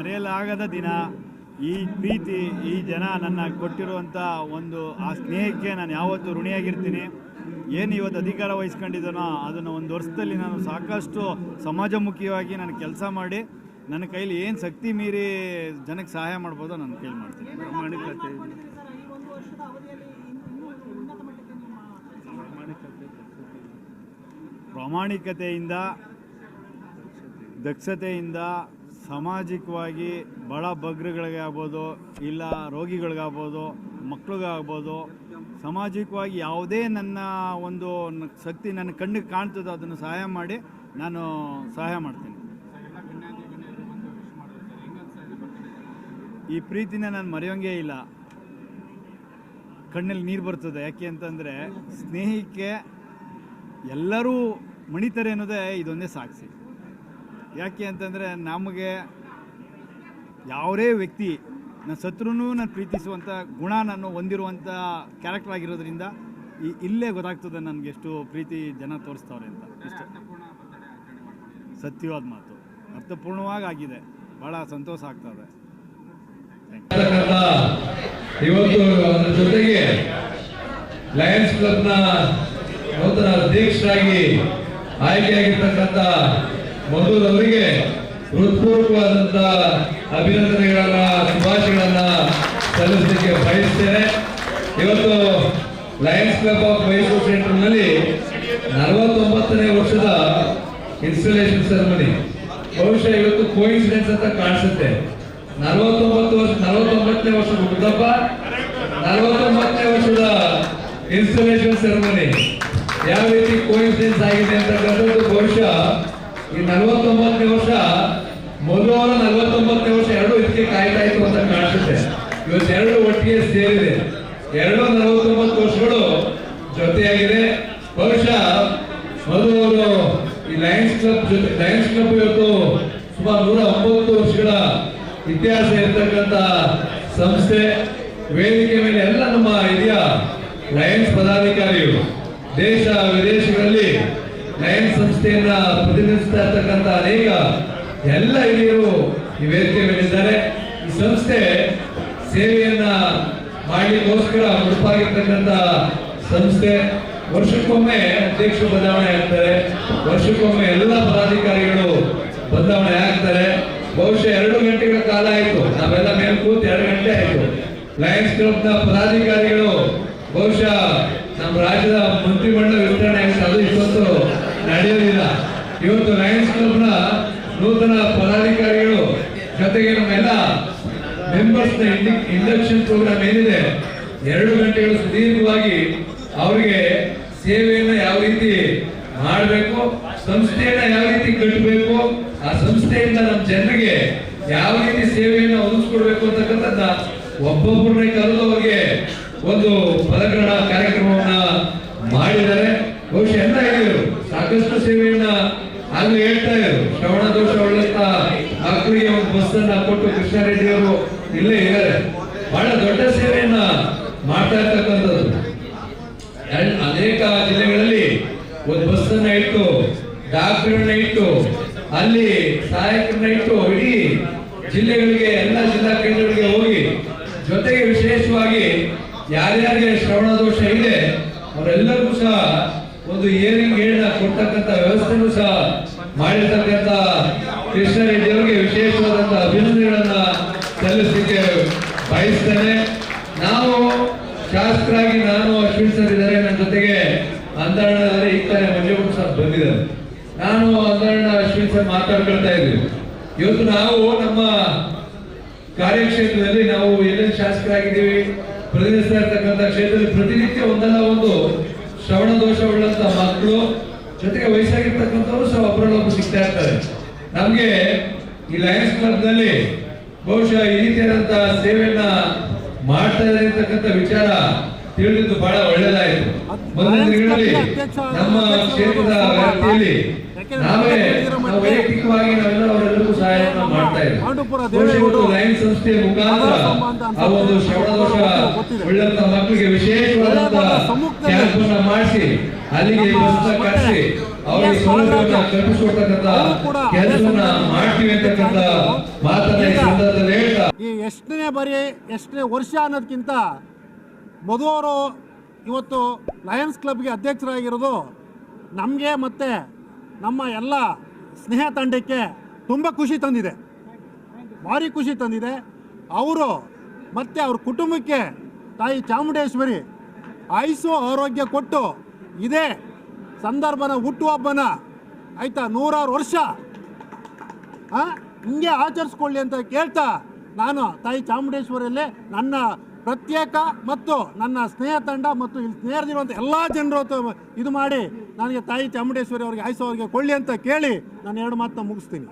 ಮರೆಯಲಾಗದ ದಿನ. ಈ ಪ್ರೀತಿ, ಈ ಜನ ನನ್ನ ಕೊಟ್ಟಿರುವಂಥ ಒಂದು ಆ ಸ್ನೇಹಕ್ಕೆ ನಾನು ಯಾವತ್ತೂ ಋಣಿಯಾಗಿರ್ತೀನಿ. ಏನು ಇವತ್ತು ಅಧಿಕಾರ ವಹಿಸ್ಕೊಂಡಿದ್ದಾನೋ ಅದನ್ನು ಒಂದು ವರ್ಷದಲ್ಲಿ ನಾನು ಸಾಕಷ್ಟು ಸಮಾಜಮುಖಿಯಾಗಿ ನಾನು ಕೆಲಸ ಮಾಡಿ ನನ್ನ ಕೈಲಿ ಏನು ಶಕ್ತಿ ಮೀರಿ ಜನಕ್ಕೆ ಸಹಾಯ ಮಾಡ್ಬೋದೋ ನನ್ನ ಕೈಲಿ ಮಾಡ್ತೀನಿ. ಪ್ರಾಮಾಣಿಕತೆಯಿಂದ, ದಕ್ಷತೆಯಿಂದ ಸಾಮಾಜಿಕವಾಗಿ ಬಡ ಬಗ್ಗರುಗಳಿಗೆ ಆಗ್ಬೋದು, ಇಲ್ಲ ರೋಗಿಗಳಿಗಾಗ್ಬೋದು, ಮಕ್ಕಳಿಗಾಗ್ಬೋದು, ಸಾಮಾಜಿಕವಾಗಿ ಯಾವುದೇ ನನ್ನ ಒಂದು ಶಕ್ತಿ ನನ್ನ ಕಣ್ಣಿಗೆ ಕಾಣ್ತದೋ ಅದನ್ನು ಸಹಾಯ ಮಾಡಿ ನಾನು ಸಹಾಯ ಮಾಡ್ತೀನಿ. ಈ ಪ್ರೀತಿನ ನಾನು ಮರೆಯೋಂಗೇ ಇಲ್ಲ. ಕಣ್ಣಲ್ಲಿ ನೀರು ಬರ್ತದೆ. ಯಾಕೆ ಅಂತಂದರೆ ಸ್ನೇಹಕ್ಕೆ ಎಲ್ಲರೂ ಮಣಿತಾರೆ ಅನ್ನೋದೇ ಇದೊಂದೇ ಸಾಕ್ಷಿ. ಯಾಕೆ ಅಂತಂದರೆ ನಮಗೆ ಯಾವುದೇ ವ್ಯಕ್ತಿ ನನ್ನ ಶತ್ರುನೂ ನಾನು ಪ್ರೀತಿಸುವಂಥ ಗುಣ ನಾನು ಹೊಂದಿರುವಂಥ ಕ್ಯಾರೆಕ್ಟರ್ ಆಗಿರೋದ್ರಿಂದ ಇಲ್ಲೇ ಗೊತ್ತಾಗ್ತದೆ ನನಗೆ ಎಷ್ಟು ಪ್ರೀತಿ ಜನ ತೋರಿಸ್ತವ್ರೆ ಅಂತ. ಇಷ್ಟ ಸತ್ಯವಾದ ಮಾತು, ಅರ್ಥಪೂರ್ಣವಾಗಿ ಆಗಿದೆ. ಭಾಳ ಸಂತೋಷ ಆಗ್ತದೆ. ಇವತ್ತು ಅದರ ಜೊತೆಗೆ ಲಯನ್ಸ್ ಕ್ಲಬ್ನ ನೂತನ ಅಧ್ಯಕ್ಷರಾಗಿ ಆಯ್ಕೆಯಾಗಿರ್ತಕ್ಕಂಥ ಮಧುರ್ ಅವರಿಗೆ ಹೃತ್ಪೂರ್ವಕವಾದಂಥ ಅಭಿನಂದನೆಗಳನ್ನ, ಶುಭಾಶಯಗಳನ್ನ ಸಲ್ಲಿಸಲಿಕ್ಕೆ ಬಯಸ್ತೇನೆ. ಇವತ್ತು ಲಯನ್ಸ್ ಕ್ಲಬ್ ಆಫ್ ಮೈಸೂರು ಸೆಂಟರ್ನಲ್ಲಿ 49ನೇ ವರ್ಷದ ಇನ್ಸ್ಟಾಲೇಷನ್ ಸೆರೆಮನಿ. ಬಹುಶಃ ಇವತ್ತು ಕೋಇನ್ಸಿಡೆನ್ಸ್ ಅಂತ ಕಾಣಿಸುತ್ತೆ. 49ನೇ ವರ್ಷದ ಹುಟ್ಟುಹಬ್ಬ, 49ನೇ ವರ್ಷದ ಇನ್ಸ್ಟಾಲೇಷನ್ ಸೆರೆಮನಿ. ಯಾವ ರೀತಿ ಕೋಇನ್ಸಿಡೆನ್ಸ್ ಆಗಿದೆ ಅಂತಕ್ಕಂಥದ್ದು ಬಹುಶಃ ಈ 49ನೇ ವರ್ಷ ಮೊದಲ 49ನೇ ವರ್ಷ ಎರಡೂ ಇದಕ್ಕೆ ಕಾಯ್ತಾ ಇತ್ತು ಅಂತ ಕಾಣಿಸುತ್ತೆ. ಇವತ್ತು ಎರಡು ಒಟ್ಟಿಗೆ ಸೇರಿದೆ. 49 ವರ್ಷಗಳು ಜೊತೆಯಾಗಿದೆ. ಬಹುಶಃ ಮೊದಲು ಅವರು ಈ ಲಯನ್ಸ್ ಕ್ಲಬ್ ಇವತ್ತು ಸುಮಾರು 109 ವರ್ಷಗಳ ಇತಿಹಾಸ ಇರತಕ್ಕಂಥ ಸಂಸ್ಥೆ. ವೇದಿಕೆ ಮೇಲೆ ಎಲ್ಲ ನಮ್ಮ ಹಿರಿಯ ಲಯನ್ಸ್ ಪದಾಧಿಕಾರಿಗಳು, ದೇಶ ವಿದೇಶಗಳಲ್ಲಿ ಲಯನ್ಸ್ ಸಂಸ್ಥೆಯನ್ನ ಪ್ರತಿನಿಧಿಸ್ತಾ ಇರ್ತಕ್ಕಂಥ ಅನೇಕ ಎಲ್ಲ ಹಿರಿಯರು ಈ ವೇದಿಕೆ ಮೇಲಿದ್ದಾರೆ. ಈ ಸಂಸ್ಥೆ ಸೇವೆಯನ್ನ ಮಾಡಲಿಕ್ಕೋಸ್ಕರ ಮುಡುಪಾಗಿರ್ತಕ್ಕಂಥ ಸಂಸ್ಥೆ. ವರ್ಷಕ್ಕೊಮ್ಮೆ ಅಧ್ಯಕ್ಷರು ಬದಲಾವಣೆ ಆಗ್ತಾರೆ, ವರ್ಷಕ್ಕೊಮ್ಮೆ ಎಲ್ಲ ಪದಾಧಿಕಾರಿಗಳು ಬದಲಾವಣೆ ಆಗ್ತಾರೆ. ಬಹುಶಃ 2 ಗಂಟೆಗಳ ಕಾಲ ಆಯಿತು, ನಾವೆಲ್ಲ ಮೇಲೆ ಕೂತು 2 ಗಂಟೆ ಆಯಿತು. ಲಯನ್ಸ್ ಕ್ಲಬ್ನ ಪದಾಧಿಕಾರಿಗಳು ಬಹುಶಃ ನಮ್ಮ ರಾಜ್ಯದ ಮಂತ್ರಿಮಂಡಲ ವಿಸ್ತರಣೆ ಆಗಿದೆ, ಅದು ಇವತ್ತು ನಡೆಯೋದಿಲ್ಲ. ಇವತ್ತು ಲಯನ್ಸ್ ಕ್ಲಬ್ನ ನೂತನ ಪದಾಧಿಕಾರಿಗಳು ಜೊತೆಗೆ ನಮ್ಮೆಲ್ಲ ಮೆಂಬರ್ಸ್ ಇಂಡಕ್ಷನ್ ಪ್ರೋಗ್ರಾಮ್ ಏನಿದೆ 2 ಗಂಟೆಗಳು ಸುದೀರ್ಘವಾಗಿ ಅವರಿಗೆ ಸೇವೆಯನ್ನ ಯಾವ ರೀತಿ ಮಾಡಬೇಕು, ಸಂಸ್ಥೆಯನ್ನ ಯಾವ ರೀತಿ ಕಟ್ಟಬೇಕು, ಆ ಸಂಸ್ಥೆಯಿಂದ ನಮ್ಮ ಜನರಿಗೆ ಯಾವ ರೀತಿ ಸೇವೆಯನ್ನು ಒದಗಿಸ್ಕೊಡ್ಬೇಕು ಅಂತಕ್ಕಂಥದ್ದನ್ನ ಒಬ್ಬೊಬ್ಬರನ್ನೇ ಕರೆದು ಅವರಿಗೆ ಒಂದು ಪದಗ್ರಹಣ ಕಾರ್ಯಕ್ರಮವನ್ನ ಮಾಡಿದ್ದಾರೆ. ಬಹುಶಃ ಎಲ್ಲ ಹೇಳಿದರು, ಸಾಕಷ್ಟು ಸೇವೆಯನ್ನ ಆಗ್ಲೂ ಹೇಳ್ತಾ ಇದ್ರು. ಶ್ರವಣ ದೋಷ ಉಳ್ಳಂತ ಮಕ್ಕಳಿಗೆ ಒಂದು ಬಸ್ ಅನ್ನ ಕೊಟ್ಟು ಕೃಷ್ಣಾರೆಡ್ಡಿ ಅವರು ಇಲ್ಲೇ ಇದ್ದಾರೆ. ಬಹಳ ದೊಡ್ಡ ಸೇವೆಯನ್ನ ಮಾಡ್ತಾ ಇರ್ತಕ್ಕಂಥದ್ದು. ಅನೇಕ ಜಿಲ್ಲೆಗಳಲ್ಲಿ ಒಂದು ಬಸ್ ಅನ್ನ ಇಟ್ಟು, ಡಾಕ್ಟರ್ನ ಇಟ್ಟು, ಅಲ್ಲಿ ಸಹಾಯಕರನ್ನ ಇಟ್ಟು ಇಡೀ ಜಿಲ್ಲೆಗಳಿಗೆ, ಎಲ್ಲ ಜಿಲ್ಲಾ ಕೇಂದ್ರಗಳಿಗೆ ಹೋಗಿ, ಜೊತೆಗೆ ವಿಶೇಷವಾಗಿ ಯಾರ್ಯಾರಿಗೆ ಶ್ರವಣ ದೋಷ ಇದೆ ಅವರೆಲ್ಲರಿಗೂ ಸಹ ಒಂದು ಹಿಯರಿಂಗ್ ಏಡ್ನ ಕೊಡ್ತಕ್ಕಂಥ ವ್ಯವಸ್ಥೆನೂ ಸಹ ಮಾಡಿರ್ತಕ್ಕಂಥ ಕೃಷ್ಣಾರೆಡ್ಡಿ ಅವರಿಗೆ ವಿಶೇಷವಾದಂತಹ ಅಭಿನಂದನೆಗಳನ್ನ ಸಲ್ಲಿಸಲಿಕ್ಕೆ ಬಯಸ್ತೇನೆ. ನಾವು ಶಾಸಕರಾಗಿ ನಾನು ಅಶ್ವಿನ್ ಸರ್ ಇದ್ದಾರೆ, ನನ್ನ ಜೊತೆಗೆ ಅಂಧಾರಣದಲ್ಲಿ ಈ ತರ ಮಂಜುಗುಡ್ ಸರ್ ಬಂದಿದ್ದಾರೆ. ನಾನು ಅಂಧಾರಣ ಅಶ್ವಿನ್ ಸರ್ ಮಾತಾಡ್ಕೊಳ್ತಾ ಇದ್ವಿ. ಇವತ್ತು ನಾವು ನಮ್ಮ ಕಾರ್ಯಕ್ಷೇತ್ರದಲ್ಲಿ ನಾವು ಎಲ್ಲೆಲ್ಲಿ ಶಾಸಕರಾಗಿದ್ದೀವಿ, ಪ್ರತಿನಿಧಿಸ್ತಾ ಇರ್ತಕ್ಕಂಥ ಕ್ಷೇತ್ರದಲ್ಲಿ ಪ್ರತಿನಿತ್ಯ ಒಂದಲ್ಲ ಒಂದು ಶ್ರವಣ ದೋಷ ಉಳ್ಳಂತ ಮಕ್ಕಳು, ಜೊತೆಗೆ ವಯಸ್ಸಾಗಿರ್ತಕ್ಕಂಥವ್ರು ಸಹ ಒಬ್ಬರಲ್ಲೊಬ್ಬರು ಸಿಗ್ತಾ ಇರ್ತಾರೆ. ನಮ್ಗೆ ಈ ಲಯನ್ಸ್ ಕ್ಲಬ್ ನಲ್ಲಿ ಬಹುಶಃ ಈ ರೀತಿಯಾದಂತಹ ಸೇವೆಯನ್ನ ಮಾಡ್ತಾ ಇರತಕ್ಕಂಥ ವಿಚಾರ ತಿಳಿದಿದ್ದು ಬಹಳ ಒಳ್ಳೆಯದಾಯಿತು. ಮುಂದಿನ ದಿನಗಳಲ್ಲಿ ನಮ್ಮ ಕ್ಷೇತ್ರದ ವ್ಯಾಪ್ತಿಯಲ್ಲಿ ನಾವು ವೈಯಕ್ತಿಕವಾಗಿ ನಾವೆಲ್ಲ ಅವರೆಲ್ಲರಿಗೂ ಸಹಾಯವನ್ನು ಮಾಡ್ತಾ ಇದ್ದೀವಿ. ಲಯನ್ಸ್ ಸಂಸ್ಥೆಯ ಮುಖಾಂತರ ಆ ಒಂದು ಶ್ರವಣ ದೋಷ ಉಳ್ಳಂತ ಮಕ್ಕಳಿಗೆ ವಿಶೇಷವಾದಂತಹ ಕ್ಯಾಂಪ್ ಅನ್ನ ಮಾಡಿಸಿ ಅಲ್ಲಿಗೆ ಬಸ್ ಕರೆಸಿ ಅವರಿಗೆ ಸೌಲಭ್ಯವನ್ನ ಕಲ್ಪಿಸಿಕೊಡ್ತಕ್ಕಂಥ ಕೆಲಸವನ್ನ ಮಾಡ್ತೀವಿ ಅಂತಕ್ಕಂಥ ಮಾತನ್ನ ಈ ಸಂದರ್ಭದಲ್ಲಿ ಹೇಳ್ತಾ ಈ ಎಷ್ಟನೇ ವರ್ಷ ಅನ್ನೋದಕ್ಕಿಂತ ಮಧುವರು ಇವತ್ತು ಲಯನ್ಸ್ ಕ್ಲಬ್ಗೆ ಅಧ್ಯಕ್ಷರಾಗಿರೋದು ನಮಗೆ ಮತ್ತು ನಮ್ಮ ಎಲ್ಲ ಸ್ನೇಹ ತಂಡಕ್ಕೆ ತುಂಬ ಖುಷಿ ತಂದಿದೆ, ಭಾರಿ ಖುಷಿ ತಂದಿದೆ. ಅವರು ಮತ್ತು ಅವ್ರ ಕುಟುಂಬಕ್ಕೆ ತಾಯಿ ಚಾಮುಂಡೇಶ್ವರಿ ಆಯುಸ್ಸು ಆರೋಗ್ಯ ಕೊಟ್ಟು ಇದೇ ಸಂದರ್ಭನ ಹುಟ್ಟುಹಬ್ಬನ ಆಯಿತಾ 100 ವರ್ಷ ಹಿಂಗೆ ಆಚರಿಸ್ಕೊಳ್ಳಿ ಅಂತ ಕೇಳ್ತಾ ನಾನು ತಾಯಿ ಚಾಮುಂಡೇಶ್ವರಿಯಲ್ಲೇ ನನ್ನ ಪ್ರತ್ಯೇಕ ಮತ್ತು ನನ್ನ ಸ್ನೇಹ ತಂಡ ಮತ್ತು ಇಲ್ಲಿ ಸ್ನೇಹದಿರುವಂಥ ಎಲ್ಲ ಜನರು ಇದು ಮಾಡಿ ನನಗೆ ತಾಯಿ ಚಾಮುಂಡೇಶ್ವರಿ ಅವರಿಗೆ ಆಯುಸ್ಸು ಅವರಿಗೆ ಕೊಳ್ಳಿ ಅಂತ ಕೇಳಿ ನಾನು 2 ಮಾತನ್ನ ಮುಗಿಸ್ತೀನಿ.